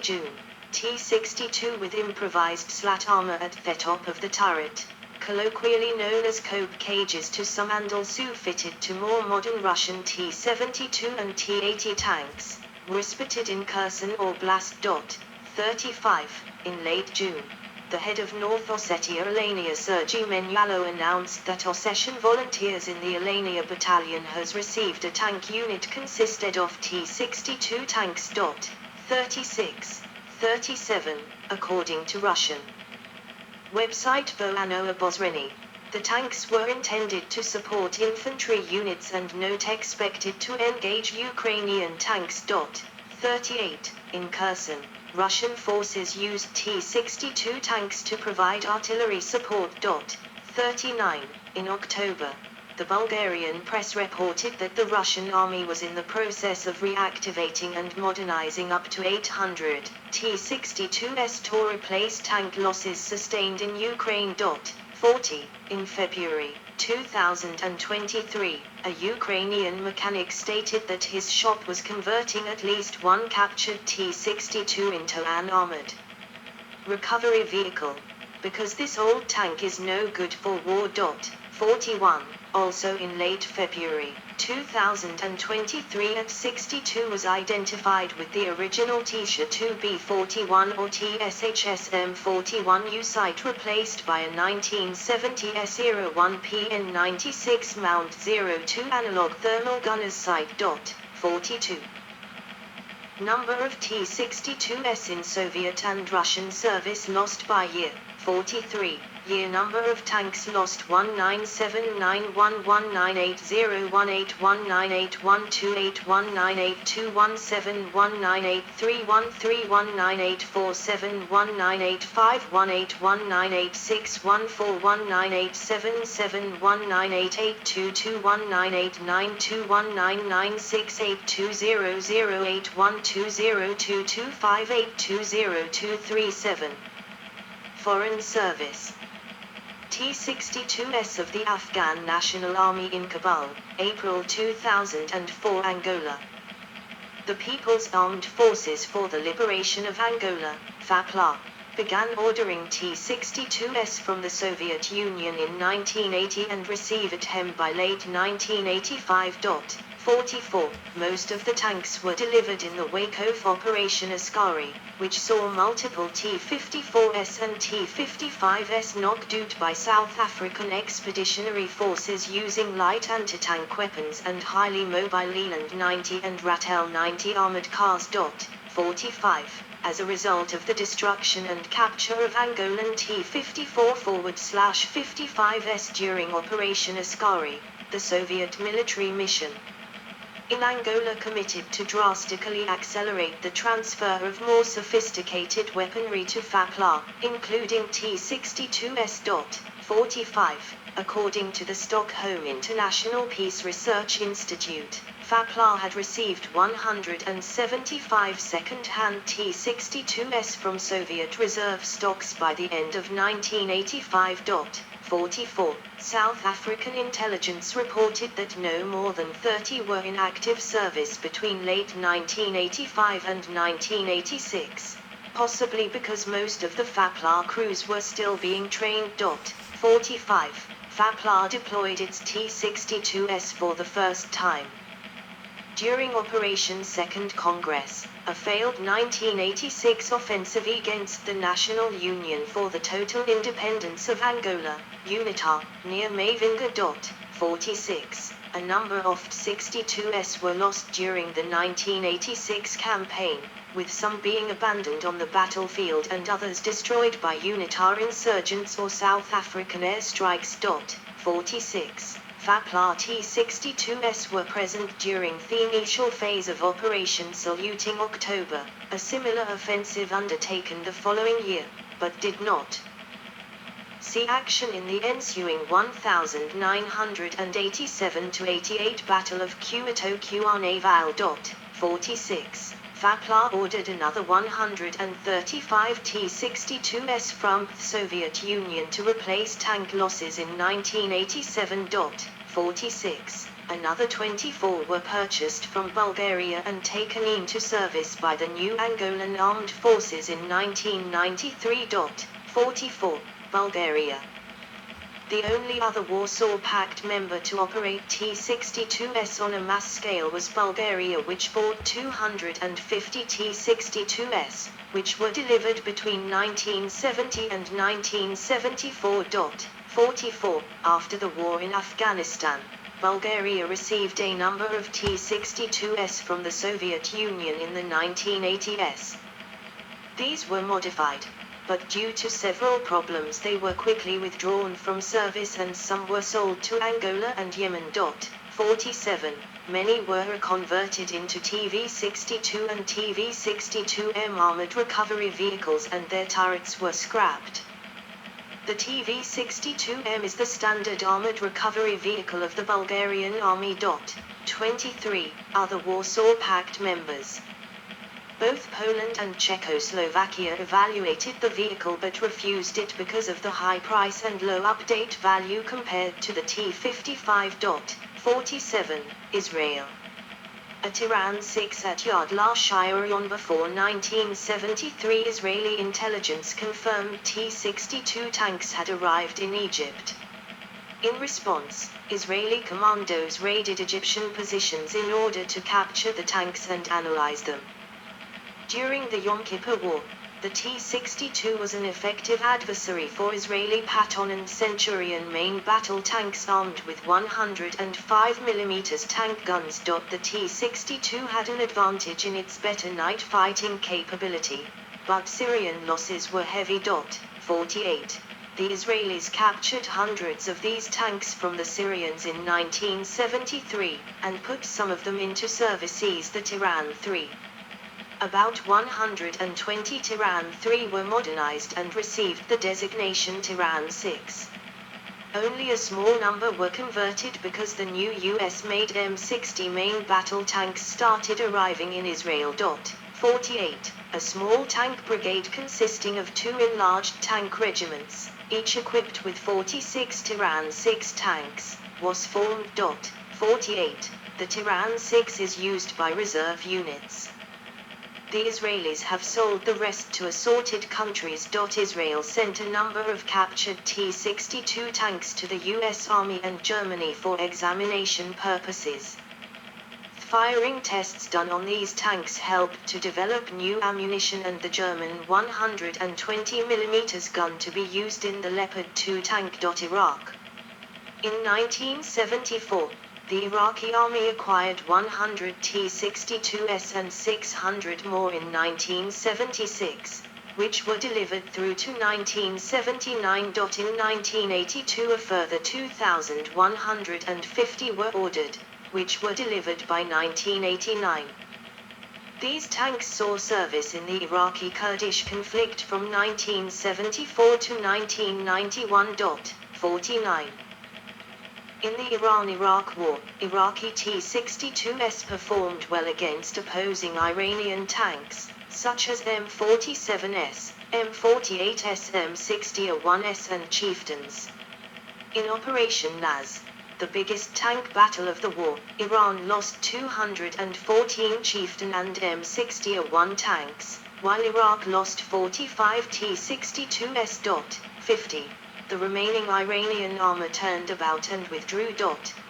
June. T-62 with improvised slat armor at the top of the turret, colloquially known as coke cages to some and also fitted to more modern Russian T-72 and T-80 tanks, were spotted in Kherson Oblast. 35. In late June, the head of North Ossetia Alania Sergei Menyalo announced that Ossetian volunteers in the Alania battalion has received a tank unit consisted of T-62 tanks. 36. 37, according to Russian website Voano Obozreny. The tanks were intended to support infantry units and not expected to engage Ukrainian tanks. 38. In Kherson, Russian forces used T-62 tanks to provide artillery support. 39. In October, the Bulgarian press reported that the Russian army was in the process of reactivating and modernizing up to 800 T-62s to replace tank losses sustained in Ukraine. 40. In February 2023, a Ukrainian mechanic stated that his shop was converting at least one captured T-62 into an armored recovery vehicle, because this old tank is no good for war. 41. Also in late February 2023 At-62 was identified with the original T-62B41 or TSHSM41U site replaced by a 1970 S01PN96 Mount 02 analog thermal gunner's sight. 42. Number of T-62s in Soviet and Russian service lost by year. 43. Year number of tanks lost 1979-11981-81982198219882219981208120228120237. Foreign service. T-62s of the Afghan National Army in Kabul, April 2004 Angola. The People's Armed Forces for the Liberation of Angola, FAPLA, began ordering T-62s from the Soviet Union in 1980 and received them by late 1985. 44. Most of the tanks were delivered in the wake of Operation Askari, which saw multiple T-54s and T-55s knocked out by South African Expeditionary Forces using light anti-tank weapons and highly mobile Leland 90 and Ratel 90 armored cars. 45. As a result of the destruction and capture of Angolan T-54 /55s during Operation Askari, the Soviet military mission in Angola committed to drastically accelerate the transfer of more sophisticated weaponry to FAPLA, including T-62s. 45. According to the Stockholm International Peace Research Institute, FAPLA had received 175 second-hand T-62s from Soviet reserve stocks by the end of 1985. 44. South African intelligence reported that no more than 30 were in active service between late 1985 and 1986, possibly because most of the FAPLA crews were still being trained. 45. FAPLA deployed its T-62s for the first time during Operation Second Congress, a failed 1986 offensive against the National Union for the Total Independence of Angola, UNITA, near Mavinga. 46. A number of T-62s were lost during the 1986 campaign, with some being abandoned on the battlefield and others destroyed by UNITA insurgents or South African airstrikes. 46. FAPLA T-62s were present during the initial phase of Operation Saluting October, a similar offensive undertaken the following year, but did not see action in the ensuing 1987-88 Battle of Cuito-Cuanavale. 46. FAPLA ordered another 135 T-62s from the Soviet Union to replace tank losses in 1987. 46. Another 24 were purchased from Bulgaria and taken into service by the new Angolan Armed Forces in 1993. 44. Bulgaria. The only other Warsaw Pact member to operate T-62s on a mass scale was Bulgaria, which bought 250 T-62s, which were delivered between 1970 and 1974. 44. After the war in Afghanistan, Bulgaria received a number of T-62s from the Soviet Union in the 1980s. These were modified, but due to several problems they were quickly withdrawn from service and some were sold to Angola and Yemen. 47. Many were reconverted into TV-62 and TV-62M armored recovery vehicles and their turrets were scrapped. The TV-62M is the standard armored recovery vehicle of the Bulgarian Army. 23. Other Warsaw Pact members. Both Poland and Czechoslovakia evaluated the vehicle but refused it because of the high price and low update value compared to the T-55. 47. Israel. A Tiran 6 at Yad Lashion. Before 1973, Israeli intelligence confirmed T-62 tanks had arrived in Egypt. In response, Israeli commandos raided Egyptian positions in order to capture the tanks and analyze them. During the Yom Kippur War, the T-62 was an effective adversary for Israeli Patton and Centurion main battle tanks armed with 105mm tank guns. The T-62 had an advantage in its better night fighting capability, but Syrian losses were heavy. 48. The Israelis captured hundreds of these tanks from the Syrians in 1973, and put some of them into service. The Tiran 3. About 120 Tiran 3 were modernized and received the designation Tiran 6. Only a small number were converted because the new US-made M60 main battle tanks started arriving in Israel. 48. A small tank brigade consisting of 2 enlarged tank regiments, each equipped with 46 Tiran 6 tanks, was formed. 48. The Tiran 6 is used by reserve units. The Israelis have sold the rest to assorted countries. Israel sent a number of captured T-62 tanks to the US Army and Germany for examination purposes. Firing tests done on these tanks helped to develop new ammunition and the German 120mm gun to be used in the Leopard 2 tank. Iraq. In 1974, the Iraqi army acquired 100 T-62s and 600 more in 1976, which were delivered through to 1979. In 1982 a further 2,150 were ordered, which were delivered by 1989. These tanks saw service in the Iraqi-Kurdish conflict from 1974 to 1991. 49. In the Iran-Iraq War, Iraqi T-62s performed well against opposing Iranian tanks, such as M47s, M48s, M60A1s and Chieftains. In Operation Naz, the biggest tank battle of the war, Iran lost 214 Chieftain and M60A1 tanks, while Iraq lost 45 T-62s. 50. The remaining Iranian armor turned about and withdrew.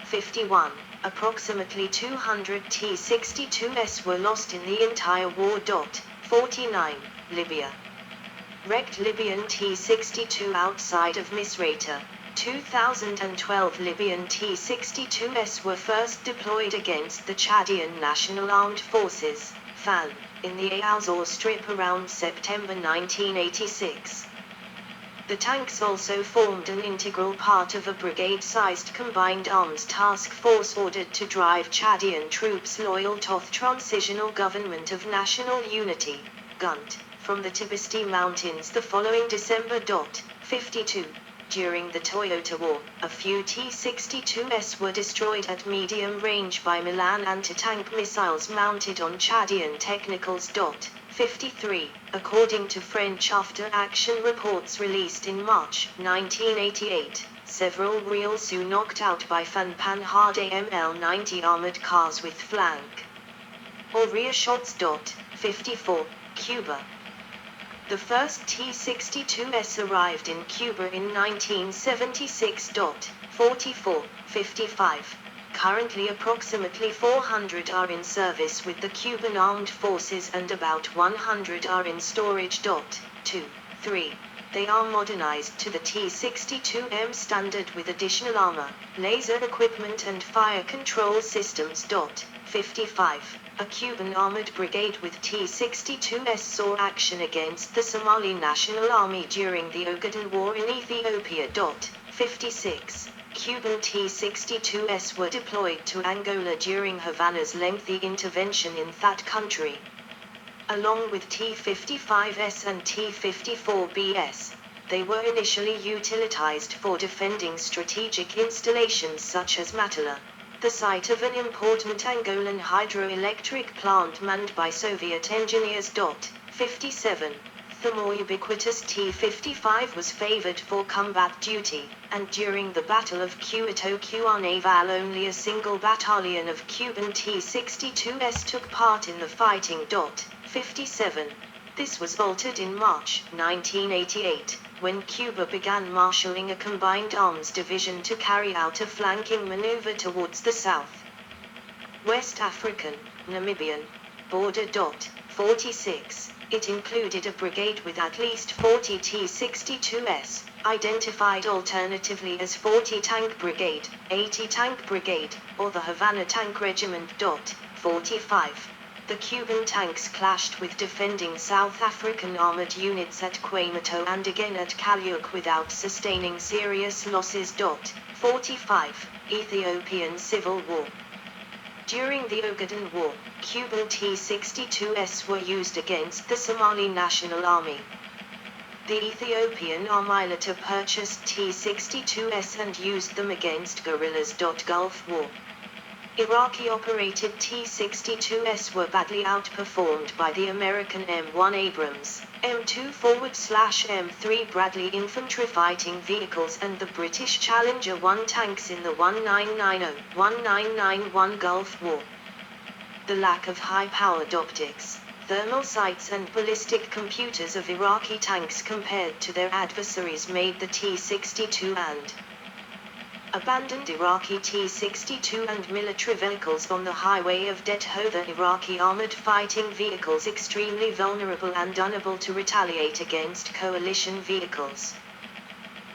51. Approximately 200 T-62s were lost in the entire war. 49. Libya. Wrecked Libyan T-62 outside of Misrata. 2012 Libyan T-62s were first deployed against the Chadian National Armed Forces, FAN, in the Al-Zawr Strip around September 1986. The tanks also formed an integral part of a brigade-sized combined arms task force ordered to drive Chadian troops loyal to the Transitional Government of National Unity, GUNT, from the Tibesti Mountains the following December. 52. During the Toyota War, a few T-62s were destroyed at medium range by Milan anti-tank missiles mounted on Chadian Technicals. 53. According to French after-action reports released in March 1988, several real Sioux knocked out by Panhard AML-90 armored cars with flank or rear shots. 54, Cuba. The first T-62s arrived in Cuba in 1976. 44, 55. Currently approximately 400 are in service with the Cuban Armed Forces and about 100 are in storage. 2, 3. They are modernized to the T-62M standard with additional armor, laser equipment and fire control systems. 55. A Cuban armored brigade with T-62s saw action against the Somali National Army during the Ogaden War in Ethiopia. 56. Cuban T-62s were deployed to Angola during Havana's lengthy intervention in that country. Along with T-55s and T-54Bs, they were initially utilized for defending strategic installations such as Matala, the site of an important Angolan hydroelectric plant manned by Soviet engineers. 57. The more ubiquitous T-55 was favored for combat duty, and during the Battle of Cuito Naval only a single battalion of Cuban T-62s took part in the fighting. 57. This was altered in March 1988, when Cuba began marshalling a combined arms division to carry out a flanking maneuver towards the south. West African, Namibian, border. 46. It included a brigade with at least 40 T-62s, identified alternatively as 40 Tank Brigade, 80 Tank Brigade, or the Havana Tank Regiment. 45. The Cuban tanks clashed with defending South African armored units at Quamato and again at Kalyuk without sustaining serious losses. 45. Ethiopian Civil War. During the Ogaden War, Cuban T-62s were used against the Somali National Army. The Ethiopian army later purchased T-62s and used them against guerrillas. Gulf War. Iraqi-operated T-62s were badly outperformed by the American M1 Abrams, M2/M3 Bradley infantry fighting vehicles and the British Challenger 1 tanks in the 1990-1991 Gulf War. The lack of high-powered optics, thermal sights and ballistic computers of Iraqi tanks compared to their adversaries made the T-62 and abandoned Iraqi T-62 and military vehicles on the highway of the Iraqi armored fighting vehicles extremely vulnerable and unable to retaliate against coalition vehicles.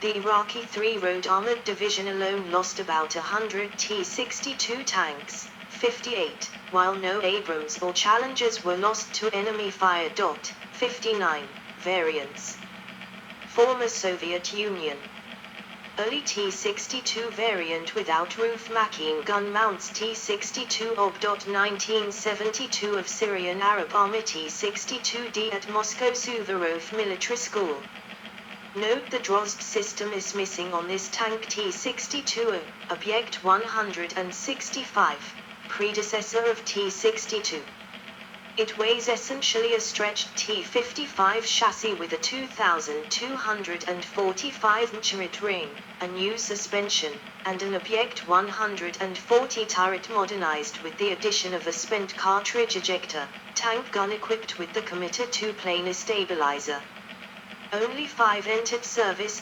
The Iraqi 3 Road Armored Division alone lost about 100 T-62 tanks, 58, while no Abrams or Challengers were lost to enemy fire. 59. Variants. Former Soviet Union. Early T-62 variant without roof machine gun mounts T-62 OB. 1972 of Syrian Arab Army T-62D at Moscow Suvorov Military School. Note the Drozd system is missing on this tank T-62, Object 165, predecessor of T-62. It weighs essentially a stretched T-55 chassis with a 2,245 Nm ring, a new suspension, and an Object 140 turret modernized with the addition of a spent cartridge ejector, tank gun equipped with the committer 2-plane stabilizer. Only 5 entered service.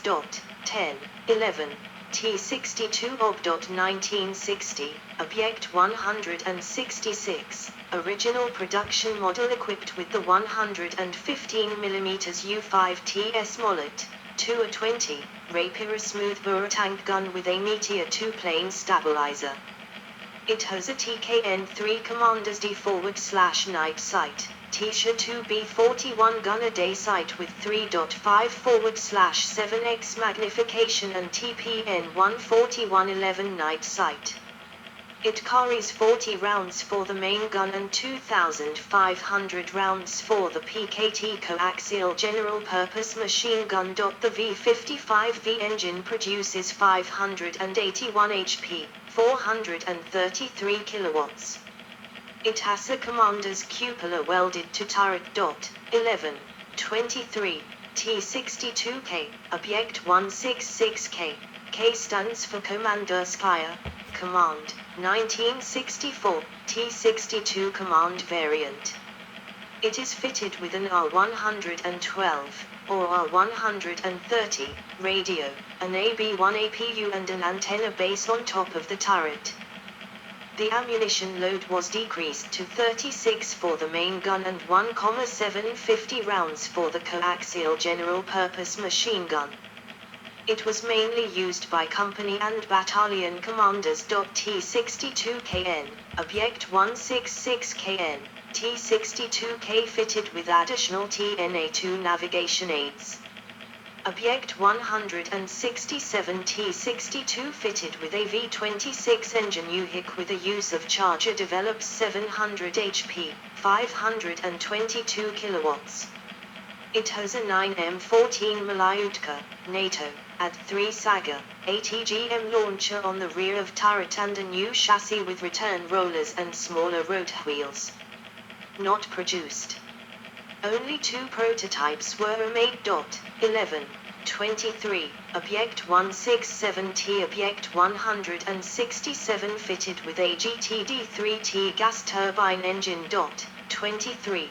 10, 11. T-62 OB. 1960, Object 166, original production model equipped with the 115mm U5TS Mollet, 2A20, Rapier smoothbore tank gun with a Meteor 2-plane stabilizer. It has a TKN-3 Commander's D /night sight, T-2B41 gunner day sight with 3.5 /7x magnification and TPN-14111 night sight. It carries 40 rounds for the main gun and 2,500 rounds for the PKT coaxial general purpose machine gun. The V55V engine produces 581 HP, 433 kilowatts. It has a commander's cupola welded to turret. 11, 23, T-62K, Object 166K, K stands for Komandurskaya Command, 1964, T-62 Command variant. It is fitted with an R112, or R130, radio, an AB1 APU and an antenna base on top of the turret. The ammunition load was decreased to 36 for the main gun and 1,750 rounds for the coaxial general-purpose machine gun. It was mainly used by company and battalion commanders. T-62KN, Object 166KN, T-62K fitted with additional TNA-2 navigation aids. Object 167 T-62 fitted with a V26 engine UHIC with a use of charger develops 700 HP, 522 kilowatts. It has a 9M14 Malyutka, NATO, at 3 Saga, ATGM launcher on the rear of turret and a new chassis with return rollers and smaller rotor wheels. Not produced. Only 2 prototypes were made. 11, 23, Object 167T Object 167 fitted with a GTD3T gas turbine engine. 23.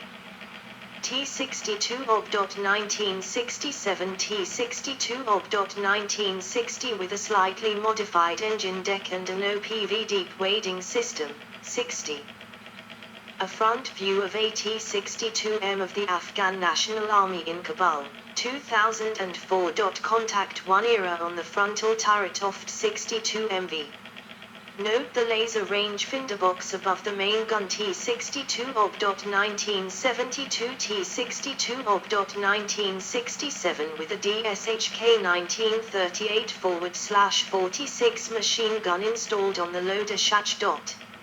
T-62 Ob. 1967 T-62 Ob. 1960 with a slightly modified engine deck and an OPV deep wading system. 60. A front view of a T-62M of the Afghan National Army in Kabul, 2004. Contact 1 era on the frontal turret of T-62 MV. Note the laser rangefinder box above the main gun. T-62 Ob. 1972 T-62 Ob. 1967 with a DSHK 1938/46 machine gun installed on the loader hatch.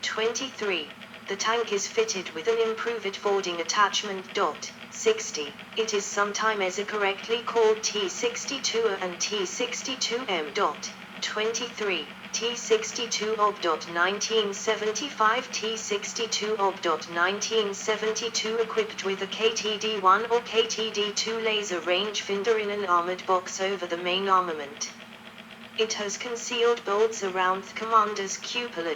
23. The tank is fitted with an improved fording attachment. 60. It is sometimes correctly called T-62A and T-62M. 23. T-62 Ob. 1975 T-62 Ob. 1972 equipped with a KTD-1 or KTD-2 laser rangefinder in an armored box over the main armament. It has concealed bolts around the commander's cupola.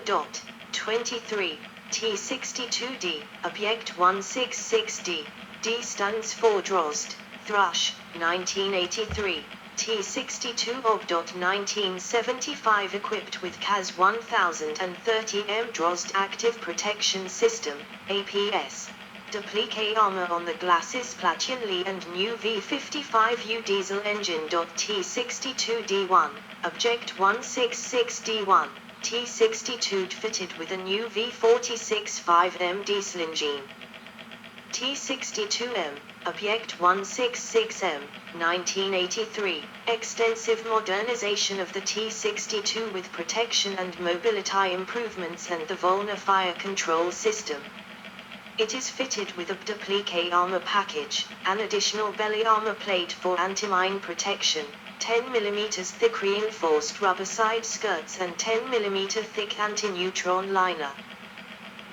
23. T-62D, Object 166D. D stands for Drozd, Thrush, 1983. T-62 Ob. 1975 equipped with KAZ 1030M Drozd Active Protection System, APS. Duplique armor on the Glacis Platinly and new V55U diesel engine. T-62D1, Object 166D1. T-62 fitted with a new V46 5M diesel engine. T-62M, Object 166M, 1983, extensive modernization of the T-62 with protection and mobility improvements and the Volna fire control system. It is fitted with a duplique armor package, an additional belly armor plate for anti-mine protection, 10 mm thick reinforced rubber side skirts and 10 mm thick anti-neutron liner.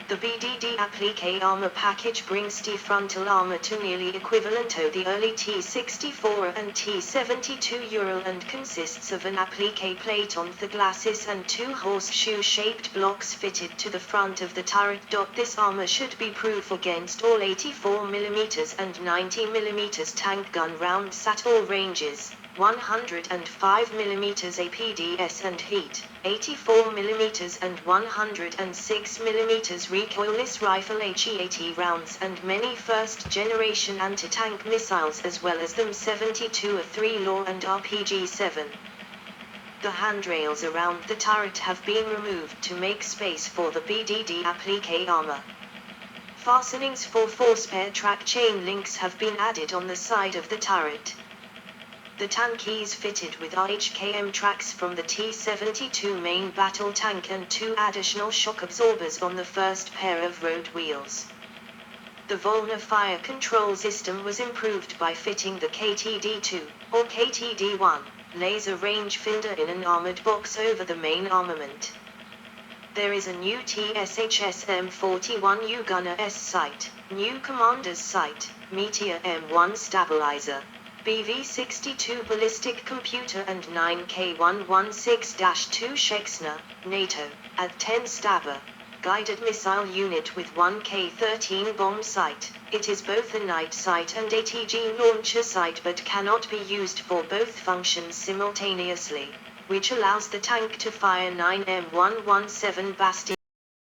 The BDD applique armor package brings T-frontal armor to nearly equivalent to the early T-64 and T-72 Ural and consists of an applique plate on the glacis and 2 horseshoe-shaped blocks fitted to the front of the turret. This armor should be proof against all 84 mm and 90 mm tank gun rounds at all ranges, 105 mm APDS and heat, 84 mm and 106 mm recoilless rifle HE-80 rounds and many first-generation anti-tank missiles as well as them 72 A3 Law and RPG-7. The handrails around the turret have been removed to make space for the BDD applique armor. Fastenings for 4 spare track chain links have been added on the side of the turret. The tank is fitted with RHKM tracks from the T-72 main battle tank and 2 additional shock absorbers on the first pair of road wheels. The Volna fire control system was improved by fitting the KTD-2, or KTD-1, laser rangefinder in an armored box over the main armament. There is a new TSHS M41U gunner S sight, new commander's sight, Meteor M1 stabilizer. BV-62 ballistic computer and 9K116-2 Shexner, NATO, at 10 Stabber. Guided missile unit with 1K13 bomb sight. It is both a night sight and ATG launcher sight but cannot be used for both functions simultaneously, which allows the tank to fire 9M117 Bastion